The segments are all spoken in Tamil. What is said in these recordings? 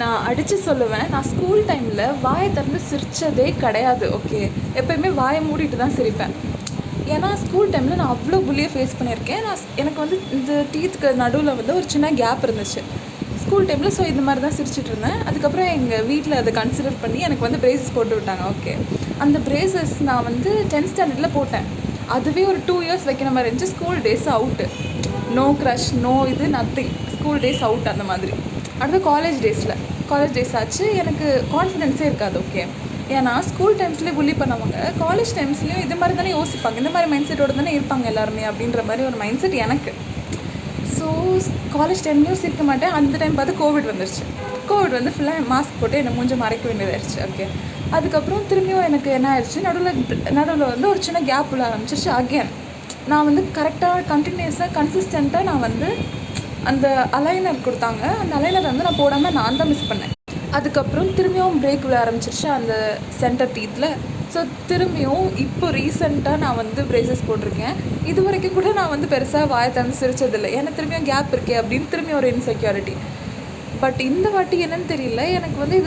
நான் அடித்து சொல்லுவேன், நான் ஸ்கூல் டைமில் வாயை திறந்து சிரித்ததே கிடையாது. ஓகே, எப்போயுமே வாயை மூடிட்டு தான் சிரிப்பேன். ஏன்னா ஸ்கூல் டைமில் நான் அவ்வளோ புள்ளியை ஃபேஸ் பண்ணியிருக்கேன். எனக்கு வந்து இந்த டீத்துக்கு நடுவில் வந்து ஒரு சின்ன கேப் இருந்துச்சு ஸ்கூல் டைமில். ஸோ இந்த மாதிரி தான் சிரிச்சிட்டு இருந்தேன். அதுக்கப்புறம் எங்கள் வீட்டில் அதை கன்சிடர் பண்ணி எனக்கு வந்து பிரேசஸ் போட்டு விட்டாங்க. ஓகே, அந்த பிரேசஸ் நான் வந்து 10th ஸ்டாண்டர்டில் போட்டேன். அதுவே ஒரு 2 இயர்ஸ் வைக்கிற மாதிரி இருந்துச்சு. School days out, no crush, no இது நத்திங், ஸ்கூல் டேஸ் அவுட் அந்த மாதிரி. அடுத்து காலேஜ் டேஸ் ஆச்சு. எனக்கு கான்ஃபிடென்ஸே இருக்காது. ஓகே, ஏன்னா ஸ்கூல் டைம்ஸ்லேயே புள்ளி பண்ணவங்க காலேஜ் டைம்ஸ்லேயும் இது மாதிரி தானே யோசிப்பாங்க, இந்த மாதிரி மைண்ட் செட்டோடு தானே இருப்பாங்க எல்லாருமே அப்படின்ற மாதிரி ஒரு மைண்ட் செட் எனக்கு. ஸோ காலேஜ் டைம்லேயும் சிரிக்க மாட்டேன். அந்த டைம் பார்த்து கோவிட் வந்துருச்சு. கோவிட் வந்து ஃபுல்லாக மாஸ்க் போட்டு என்னை மூஞ்ச மறைக்க வேண்டியதாகிடுச்சு. ஓகே, அதுக்கப்புறம் திரும்பியும் எனக்கு என்ன ஆயிடுச்சு, நடுவில் வந்து ஒரு சின்ன கேப் உள்ள ஆரம்பிச்சிருச்சு. அகேன் நான் வந்து கரெக்டாக கண்டினியூஸாக கன்சிஸ்டண்ட்டாக நான் வந்து அந்த அலைனர் கொடுத்தாங்க. அந்த அலைனர் வந்து நான் போடாமல் நான் தான் மிஸ் பண்ணேன். அதுக்கப்புறம் திரும்பியும் பிரேக் விழ ஆரம்பிச்சிருச்சு அந்த சென்டர் டீத்தில். ஸோ திரும்பியும் இப்போ ரீசெண்டாக நான் வந்து பிரேசஸ் போட்டிருக்கேன். இது வரைக்கும் கூட நான் வந்து பெருசாக வாயை திறந்து சிரிச்சதில்லை. ஏன்னா திரும்பியும் கேப் இருக்கே அப்படின்னு திரும்பியும் ஒரு இன்செக்யூரிட்டி. பட் இந்த வாட்டி என்னன்னு தெரியல, எனக்கு வந்து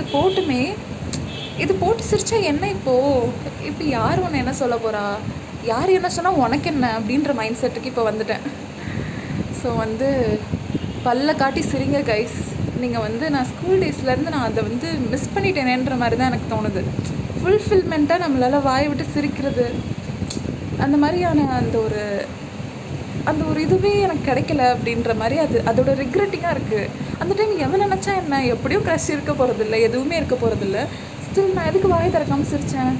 இது போட்டு சிரிச்சா என்ன இப்போ யார் ஒன்று என்ன சொல்ல போகிறா, யார் என்ன சொன்னால் உனக்கு என்ன அப்படின்ற மைண்ட் செட்டுக்கு இப்போ வந்துட்டேன். ஸோ வந்து பல்ல காட்டி சிரிங்க கைஸ். நீங்கள் வந்து நான் ஸ்கூல் டேஸ்லேருந்து நான் அதை வந்து மிஸ் பண்ணிட்டேனேன்ற மாதிரி தான் எனக்கு தோணுது. ஃபுல்ஃபில்மெண்ட்டாக நம்மளால் வாயை விட்டு சிரிக்கிறது, அந்த மாதிரியான அந்த ஒரு இதுவே எனக்கு கிடைக்கல அப்படின்ற மாதிரி அதோட ரிக்ரெட்டிங்காக இருக்குது. அந்த டைம் எவன் நினச்சா என்ன, எப்படியும் க்ரஷ் இருக்க போகிறதில்ல, எதுவுமே இருக்க போகிறதில்ல. ஸ்டில் நான் எதுக்கு வாயை திறக்காமல் சிரித்தேன்?